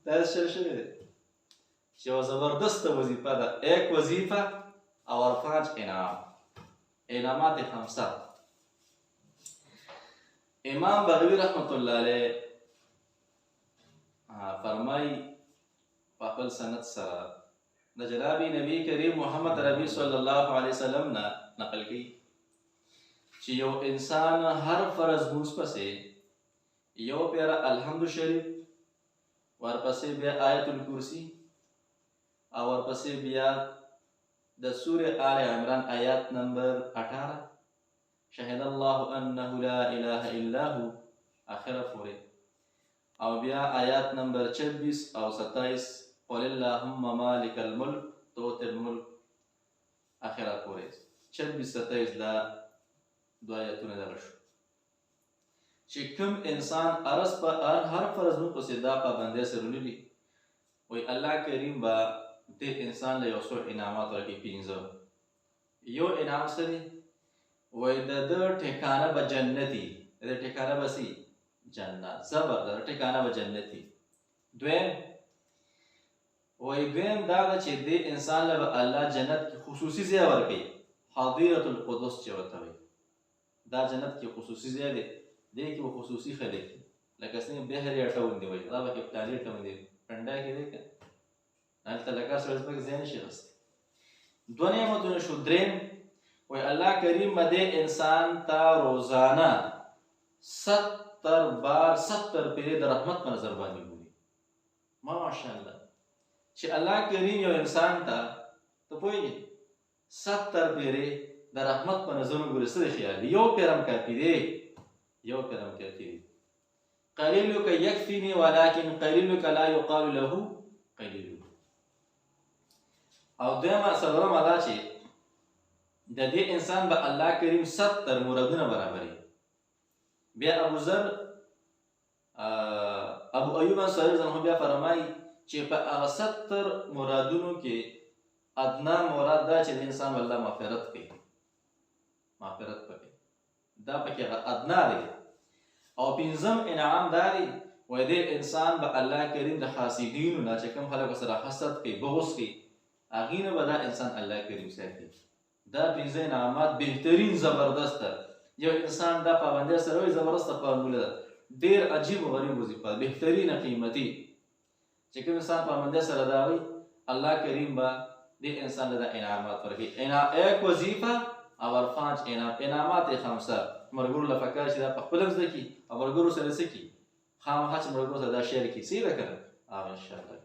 دا شل شوی دی چې یوه زبردسته وظیفه ده. ایک وظیفه اور 5 انعام. انعامات خمسه. امام بغوی رحمت الله علیه فرمایي په خپل سند سره د جناب نبی کریم محمد ربی صلی الله علیه وسلم نه نقل کوي چې یو انسان هر فرض مونځ پسې یو پیره الحمد شریف، ورپسې بیا آیت الکرسی، او ورپسې بیا د سورې آل عمران آیات نمبر 18 شهد الله انه لا اله الا هو اخره پورې، او بیا آیات نمبر 26 او 27 قل اللهم مالک الملک تؤتی الملک اخره پورې. 26-27 دا دو آیتونه دغه شو چې کوم انسان هر فرض مونځ پسې دا پابندۍ سره ولولي، وایي الله کریم به دې انسان له یو څو انعامات ورکړي. 5 یو انعام څه دی؟ وایي د ده ټکانه به جنتي، د ده ټکانه به څه جنت، زبردست ټکانه به جنتي. دویم دا ده چې دې انسان له به الله جنت کې خصوصي ځای ورکوي، حضیرة القدس چې ورته وایي. دا جنت کې خصوصي ځای دی، دې کې به خصوصي خلک دي، لکه څنګه بحر یا ټاون دی، وایي دا به کپټاني ټاون دی، پنډا کې دی که هلته لکه سړی ځمکه ځای نشي اخیستی. 2 نعمتونه شو. دریم وایي الله کریم به دې انسان ته روزانه 70 بار 70 پیرې د رحمت په نظر باندې ګوري. ماشاءالله چې الله کریم یو انسان ته ته پوهېږې 70 پیرې د رحمت په نظر وګوري، څه دی خیال دی؟ یو پیره هم کافي دی، یو پیره هم کافي دی. قلیلک یکفیني ولکن قلیلک لا یقال له قلیل. او دویمه څلورمه دا چې د دې انسان به الله کریم 70 مرادونه برابري. بیا ابو ایوب انصاري رضی الله عنه بیا فرمایي چې په هغه 70 مرادونو کې ادنا مراد دا چې د انسان الله مغفرت کوي، مغفرت پکې دا پکې ادنا دی. او 5م انعام دا دی وایي دې انسان به الله کریم د حاسدینو نه چې کوم خلکو سره حسد کوي، بغض کوي، هغې نه به دا انسان الله کریم ساتي. دا 5 انعامات بهترین زبردسته. یو انسان دا پابندۍ سره وایي زبردسته فارموله ده، ډېر عجیب و غریب وظیفه، بهترینه قیمتي چې کوم انسان پابندۍ سره دا وایي الله کریم به دې انسان له دا انعامات ورکوي. ایک وظیفه اور 5 انعامات خمسه. ملګرو له پکار چې دا په خپله زده کړي او ملګرو سره څه کړي، خامخا چې ملګرو سره دا شیر کړي. صحیح ده که نه؟ انشاءالله.